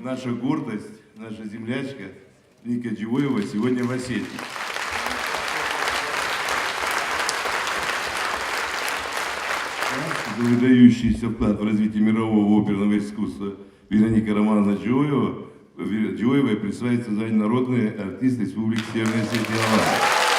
наша гордость, наша землячка Вика Джиоева сегодня в Осетии. За выдающийся вклад в развитие мирового оперного искусства Вероника Романовна Джиоевой присваивается звание народный артист Республики Северная Осетия.